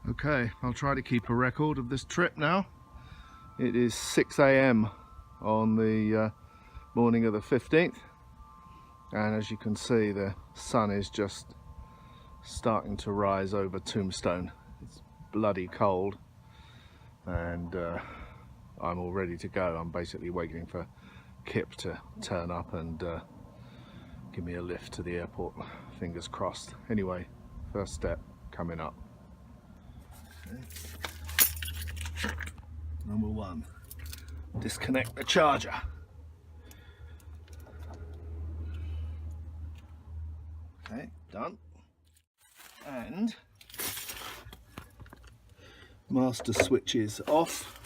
Okay, I'll try to keep a record of this trip now. It is 6 AM on the morning of the 15th, and as you can see, the sun is just starting to rise over Tombstone. It's bloody cold, and I'm all ready to go. I'm basically waiting for Kip to turn up and give me a lift to the airport. Fingers crossed. Anyway, first step coming up. Okay. Number one, disconnect the charger. Okay, done. And master switch is off.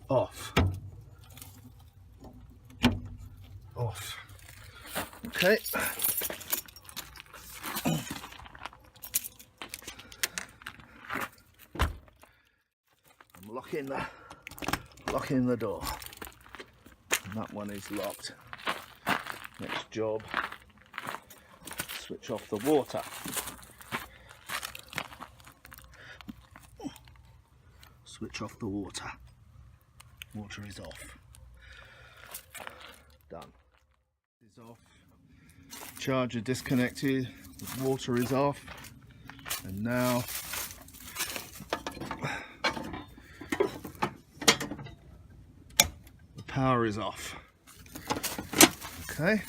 Off. Off. Okay. Locking the door. And that one is locked. Next job, switch off the water. Switch off the water. Water is off. Done. Is off. Charger disconnected. The water is off. And now power is off. Okay,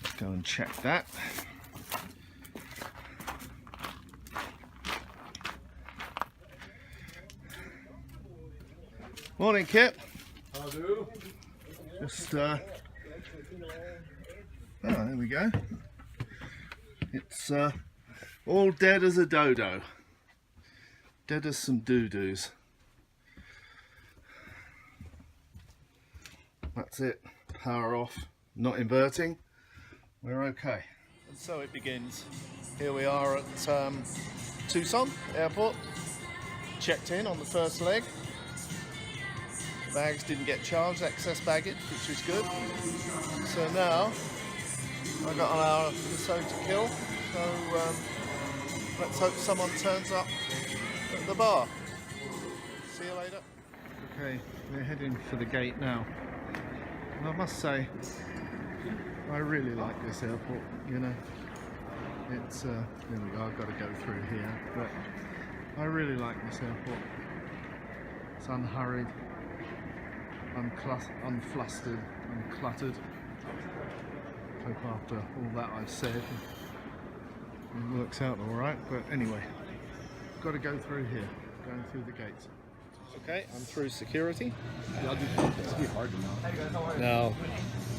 let's go and check that. Morning, Kip. How do? Just there we go. It's all dead as a dodo. Dead as some doo-doos. That's it, power off, not inverting, we're okay. And so it begins. Here we are at Tucson Airport, checked in on the first leg. The bags didn't get charged, excess baggage, which is good. So now, I've got an hour or so to kill, so let's hope someone turns up at the bar. See you later. Okay, we're heading for the gate now. I must say, I really like this airport, you know. It's, there we go, I've got to go through here, but I really like this airport. It's unhurried, unflustered, uncluttered. Hope after all that I've said, it works out alright, but anyway, got to go through here, going through the gates. Okay, I'm through security. It's be hard to know. Now,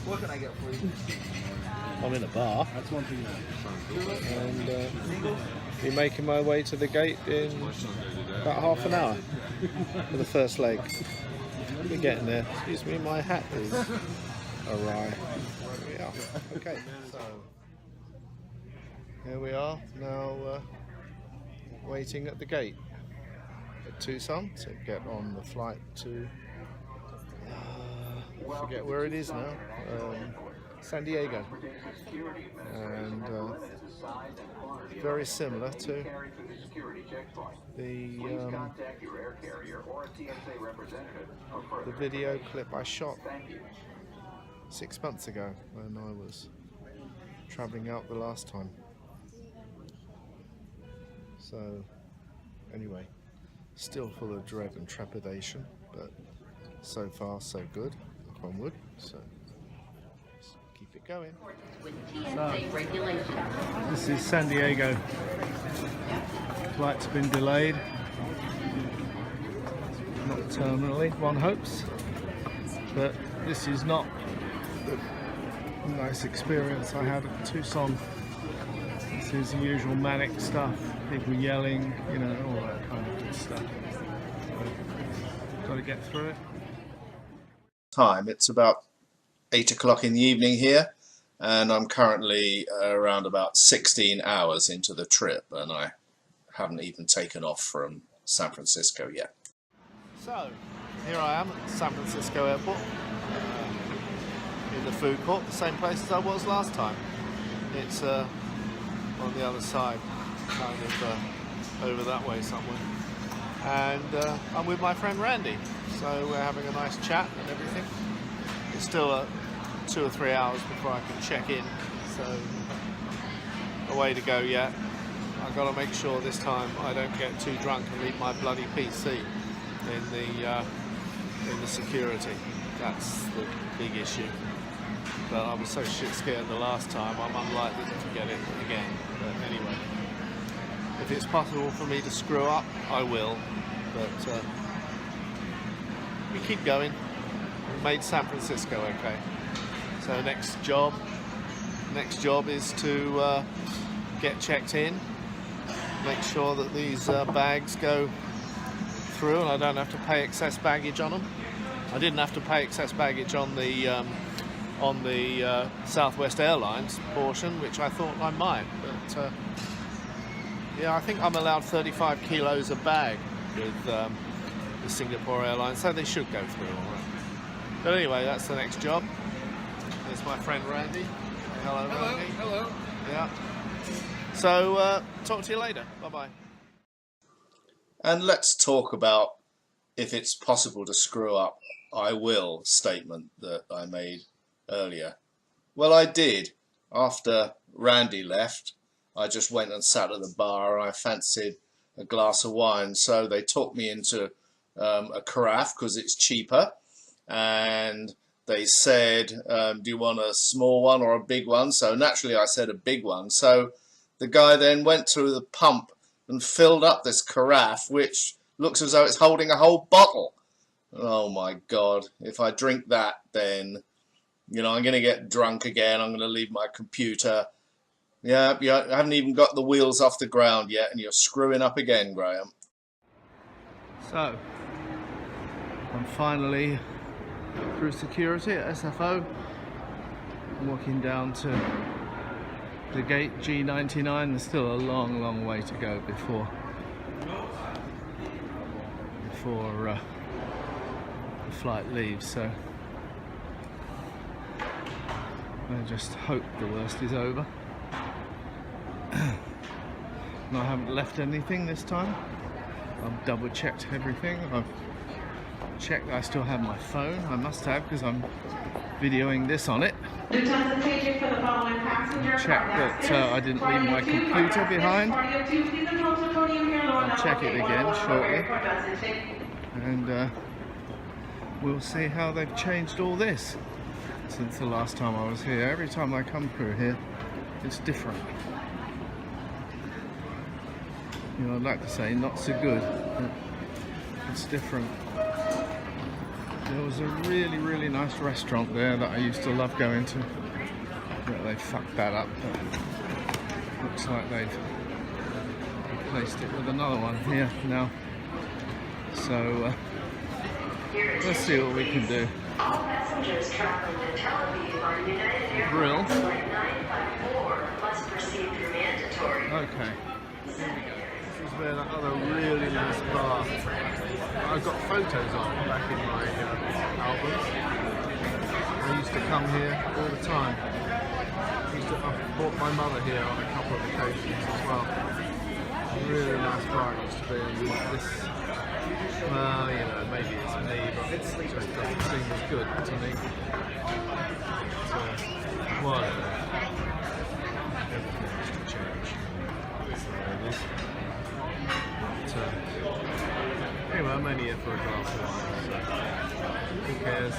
What can I get for you? I'm in a bar, That's one thing that and be making my way to the gate in about half an hour for the first leg. We're getting there. Excuse me, my hat is awry. There we are. Okay, so here we are now, waiting at the gate at Tucson to get on the flight to I forget where it is now, San Diego, and very similar to the video clip I shot 6 months ago when I was travelling out the last time. So anyway, still full of dread and trepidation, but so far so good, knock on wood, so let's keep it going. So, this is San Diego. Flight's been delayed, not terminally, one hopes, but this is not the nice experience I had at Tucson. This is the usual manic stuff, people yelling, you know, all that kind of good stuff. So, got to get through it. Time, it's about 8 o'clock in the evening here, and I'm currently around about 16 hours into the trip, and I haven't even taken off from San Francisco yet. So, here I am at San Francisco Airport, in the food court, the same place as I was last time. It's on the other side. kind of over that way somewhere. And I'm with my friend Randy, so we're having a nice chat and everything. It's still 2 or 3 hours before I can check in, so a way to go yet. I've got to make sure this time I don't get too drunk and leave my bloody PC in the security. That's the big issue. But I was so shit scared the last time, I'm unlikely to forget it again. But anyway, if it's possible for me to screw up, I will. But we keep going. We made San Francisco okay. So next job is to get checked in, make sure that these bags go through and I don't have to pay excess baggage on them. I didn't have to pay excess baggage on the Southwest Airlines portion, which I thought I might, but yeah, I think I'm allowed 35 kilos a bag with the Singapore Airlines, so they should go through all right. But anyway, that's the next job. There's my friend Randy. Hello, Randy. Hello. Yeah. So, talk to you later. Bye-bye. And let's talk about if it's possible to screw up, I will statement that I made earlier. Well, I did. After Randy left, I just went and sat at the bar and I fancied a glass of wine. So they took me into a carafe because it's cheaper. And they said, do you want a small one or a big one? So naturally I said a big one. So the guy then went to the pump and filled up this carafe, which looks as though it's holding a whole bottle. Oh my God, if I drink that, then, you know, I'm going to get drunk again. I'm going to leave my computer. Yeah, I haven't even got the wheels off the ground yet, and you're screwing up again, Graham. So, I'm finally through security at SFO. I'm walking down to the gate G99. There's still a long, long way to go before the flight leaves. So I just hope the worst is over. And I haven't left anything this time. I've double checked everything. I've checked I still have my phone. I must have, because I'm videoing this on it. Check that I didn't leave my computer behind. I'll check it again shortly. And we'll see how they've changed all this since the last time I was here. Every time I come through here, it's different. You know, I'd like to say not so good, but it's different. There was a really, really nice restaurant there that I used to love going to, but they fucked that up. But looks like they've replaced it with another one here now. So let's see what we can do. All passengers traveling to Tel Aviv on United Airlines Flight 954 must proceed through mandatory. Okay, here we go. This is where that other really nice bar. I've got photos of back in my albums. I used to come here all the time. I've brought my mother here on a couple of occasions as well. A really nice bar it used to be. And this, well, you know, maybe it's me, but it just doesn't seem as good to me. Well, I don't know. Everything has to change. So it is. But, anyway, I'm only here for a glass of wine, so who cares?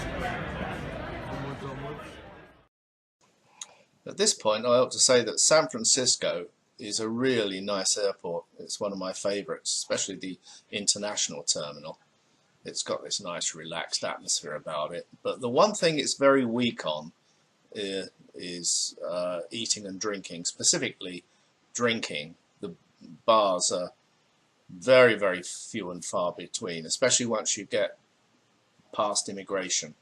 Onwards, onwards. At this point, I ought to say that San Francisco is a really nice airport. It's one of my favourites, especially the international terminal. It's got this nice relaxed atmosphere about it. But the one thing it's very weak on is eating and drinking, specifically drinking. The bars are very, very few and far between, especially once you get past immigration.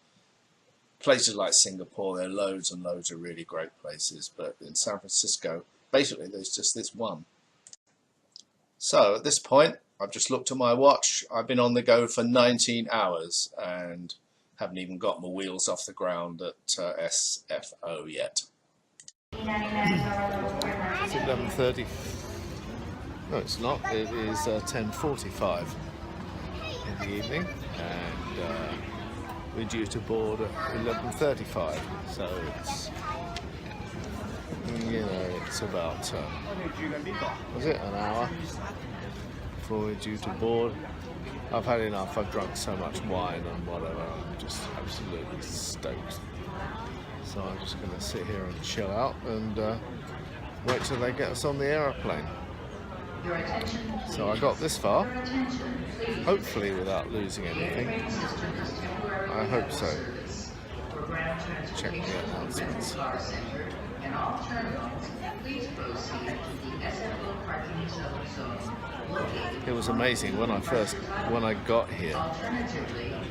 Places like Singapore, there are loads and loads of really great places, but in San Francisco, basically there's just this one. So at this point, I've just looked at my watch. I've been on the go for 19 hours and haven't even got my wheels off the ground at SFO yet. It's 11:30. No, it's not. It is 10:45 in the evening, and we're due to board at 11:35. So it's, you know, it's about was it an hour before we're due to board. I've had enough. I've drunk so much wine and whatever. I'm just absolutely stoked. So I'm just going to sit here and chill out and wait till they get us on the aeroplane. So I got this far, hopefully without losing anything. I hope so. Check the announcements. It was amazing when I got here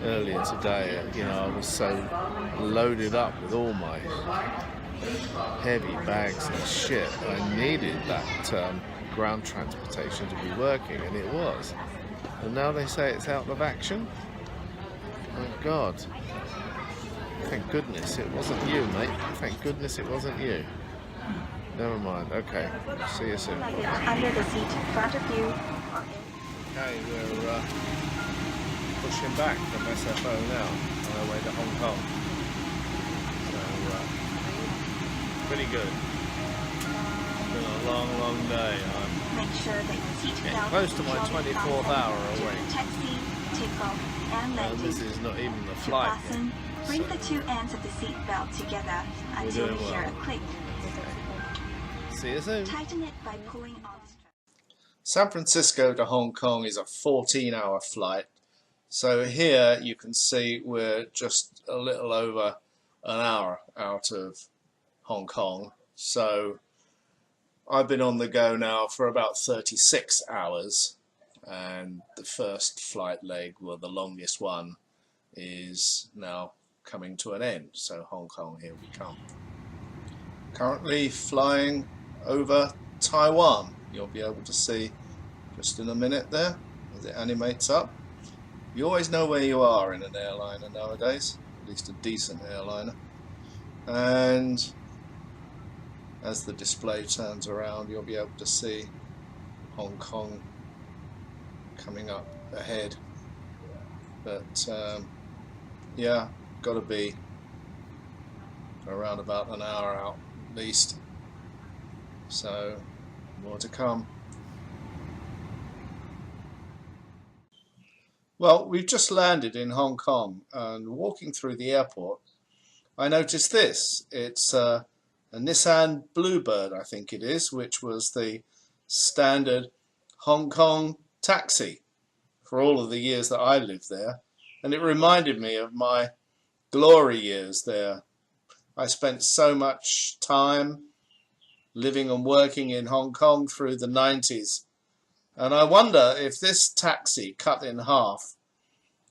earlier today. You know, I was so loaded up with all my heavy bags and shit. I needed that ground transportation to be working, and it was. And now they say it's out of action. Oh God! Thank goodness it wasn't you, mate. Thank goodness it wasn't you. Never mind. Okay. See you soon. Under the seat in front of you. Okay, we're pushing back from SFO now on our way to Hong Kong. So, pretty good. It's been a long, long day. I'm Make sure that your seat getting belt close to is my held in 24th place hour during awake. Taxi, takeoff, and And landing. this is not even the To flight yet. fasten, bring the two ends of the seat belt together until you doing hear well. a click. See you soon. Tighten it by pulling on the strap. San Francisco to Hong Kong is a 14-hour flight. So here you can see we're just a little over an hour out of Hong Kong. So I've been on the go now for about 36 hours, and the first flight leg, well, the longest one, is now coming to an end. So Hong Kong, here we come. Currently flying over Taiwan. You'll be able to see just in a minute there as it animates up. You always know where you are in an airliner nowadays, at least a decent airliner. And as the display turns around, you'll be able to see Hong Kong coming up ahead. But yeah, got to be around about an hour out at least. So more to come. Well, we've just landed in Hong Kong, and walking through the airport I noticed this. It's a Nissan Bluebird, I think it is, which was the standard Hong Kong taxi for all of the years that I lived there, and it reminded me of my glory years there. I spent so much time living and working in Hong Kong through the 90s, and I wonder if this taxi cut in half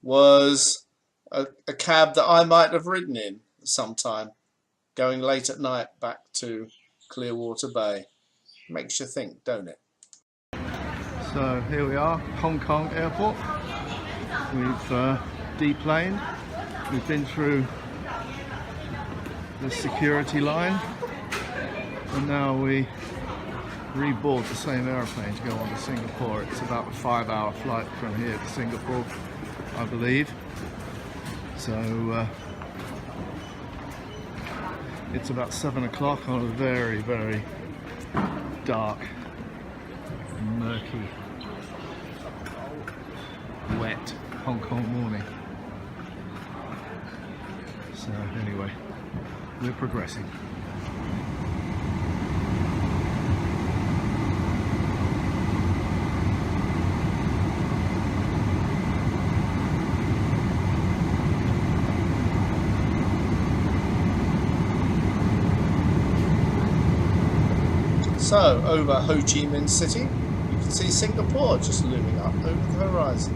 was a cab that I might have ridden in sometime, going late at night back to Clearwater Bay. Makes you think, don't it? So here we are, Hong Kong Airport. We've deplaned. We've been through the security line, and now we reboard the same airplane to go on to Singapore. It's about a 5-hour flight from here to Singapore, I believe. So it's about 7 o'clock on a very, very dark, murky, wet Hong Kong morning. So anyway, we're progressing. So, over Ho Chi Minh City, you can see Singapore just looming up over the horizon.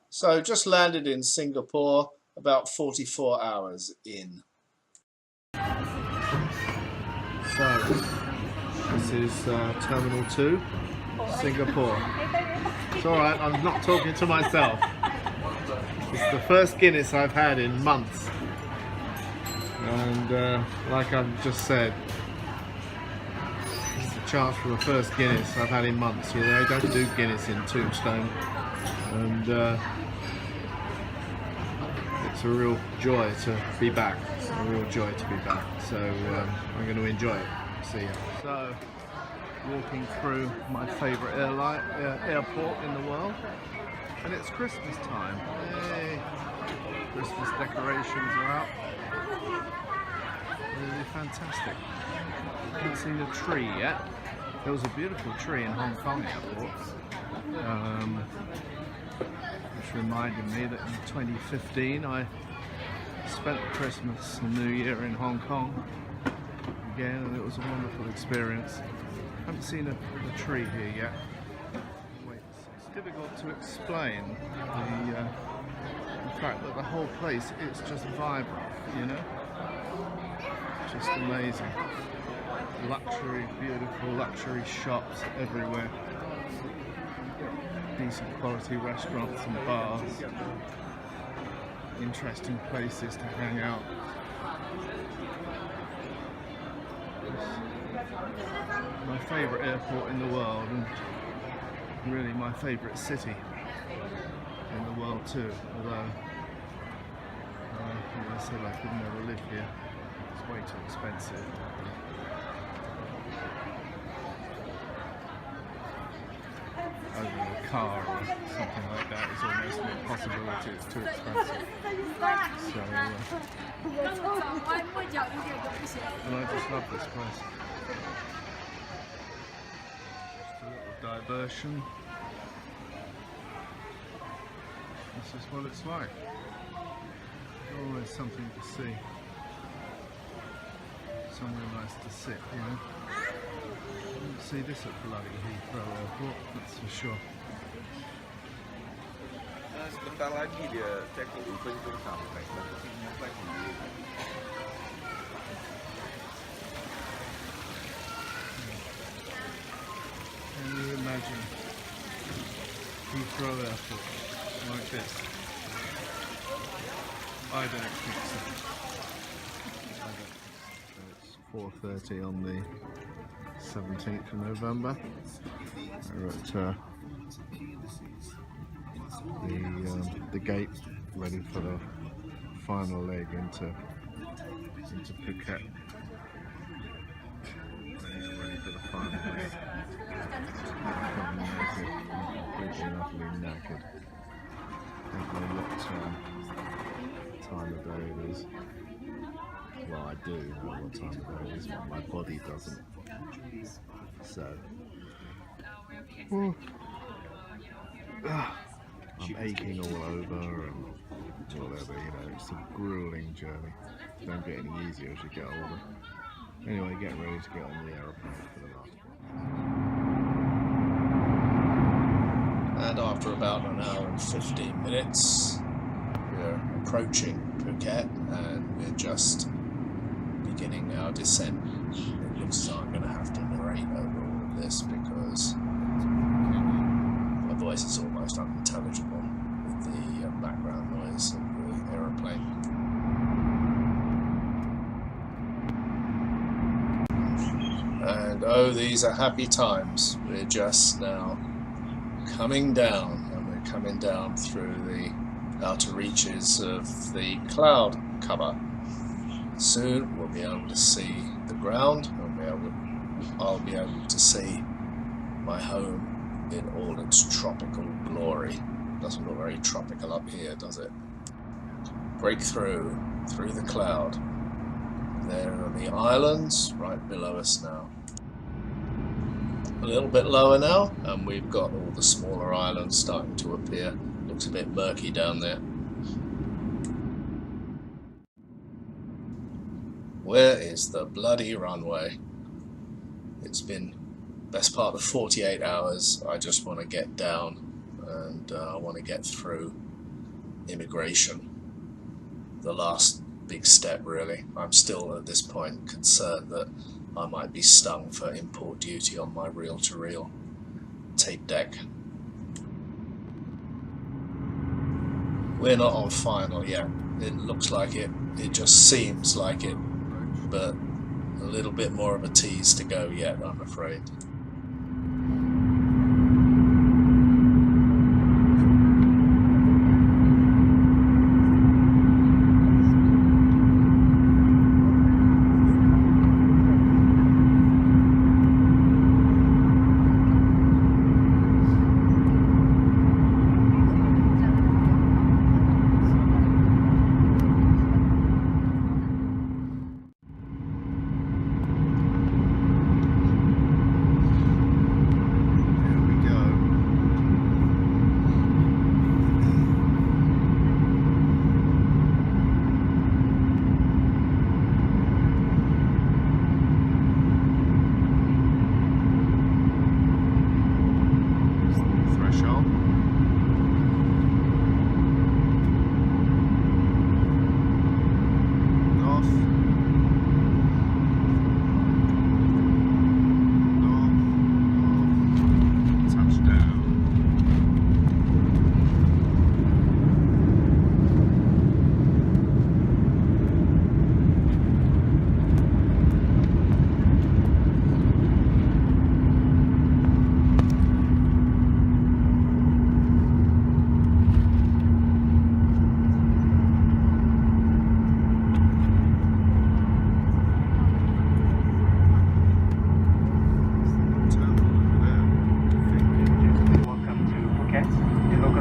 So, just landed in Singapore, about 44 hours in. So, this is Terminal 2, Singapore. It's alright, I'm not talking to myself. It's the first Guinness I've had in months. And like I've just said, chance for the first Guinness I've had in months. You know, they don't do Guinness in Tombstone, and it's a real joy to be back. A real joy to be back. So I'm going to enjoy it. See ya. So, walking through my favourite airport in the world, and it's Christmas time. Yay! Christmas decorations are up. Really fantastic. Haven't seen a tree yet. There was a beautiful tree in Hong Kong airport, which reminded me that in 2015 I spent Christmas and New Year in Hong Kong again, and it was a wonderful experience. Haven't seen a tree here yet. Wait, it's difficult to explain the fact that the whole place is just vibrant, you know? Just amazing. Luxury, beautiful luxury shops everywhere. Decent quality restaurants and bars. Interesting places to hang out. My favourite airport in the world, and really my favourite city in the world too, although I said I could never live here. It's way too expensive. Owning a car or something like that is almost an impossibility. It's too expensive. So, and I just love this place. Just a little diversion. This is what it's like. Always something to see. Somewhere nice to sit, you know. You don't see this at bloody Heathrow Airport, that's for sure. Sebentar lagi dia cek event itu sampai. Can you imagine Heathrow Airport like this? I don't think so. It's 4:30 on the 17th of November. We're at the gate, ready for the final leg into Phuket. Ready for the final leg. Completely and utterly knackered. I don't know what time of day it is. Well, I do know what time of day it is, but my body doesn't. So, I'm aching all over and whatever, you know, it's a grueling journey. Don't get any easier as you get older. Anyway, get ready to get on the aeroplane for the last one. And after about an hour and 15 minutes, we're approaching Phuket and we're just beginning our descent. It looks as though I'm going to have to narrate over all of this because my voice is almost unintelligible with the background noise of the aeroplane. And oh, these are happy times. We're just now coming down, and we're coming down through the outer reaches of the cloud cover. Soon we'll be able to see the ground, and I'll be able to see my home in all its tropical glory. Doesn't look very tropical up here, does it? Break through the cloud. There are the islands right below us now. A little bit lower now, and we've got all the smaller islands starting to appear. Looks a bit murky down there. Where is the bloody runway? It's been best part of 48 hours. I just want to get down and I want to get through immigration. The last big step, really. I'm still at this point concerned that I might be stung for import duty on my reel-to-reel tape deck. We're not on final yet. It looks like it. It just seems like it. But A little bit more of a tease to go yet, I'm afraid.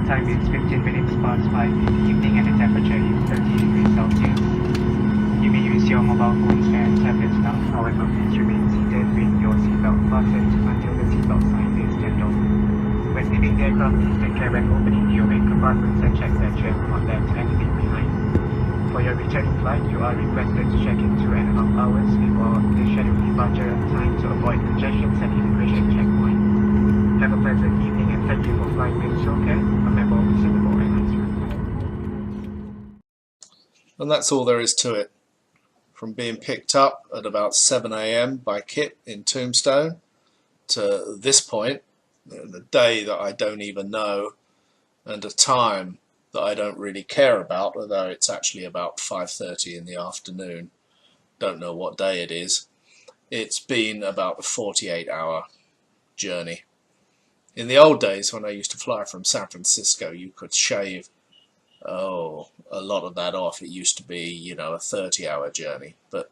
Time is 15 minutes past 5 in the evening and the temperature is 30 degrees Celsius. You may use your mobile phones and tablets now, however, please remain seated with your seatbelt fastened until the seatbelt sign is turned off. When leaving the aircraft, please take care when opening the overhead compartments and check that you have not left anything behind. For your returning flight, you are requested to check in 2.5 hours before the scheduled departure time to avoid congestions at immigration checkpoint. Have a pleasant evening and thank you for flying with SoulCare, a member of the Singapore Airlines Group. And that's all there is to it. From being picked up at about 7 AM by Kit in Tombstone to this point, the day that I don't even know and a time that I don't really care about, although it's actually about 5:30 in the afternoon. Don't know what day it is. It's been about a 48-hour journey. In the old days, when I used to fly from San Francisco, you could shave, a lot of that off. It used to be, a 30-hour journey. But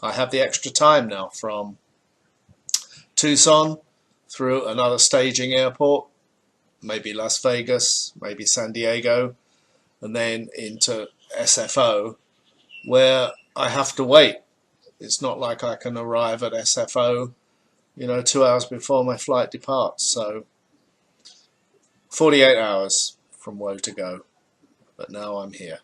I have the extra time now from Tucson through another staging airport, maybe Las Vegas, maybe San Diego, and then into SFO, where I have to wait. It's not like I can arrive at SFO 2 hours before my flight departs. So 48 hours from woe to go. But now I'm here.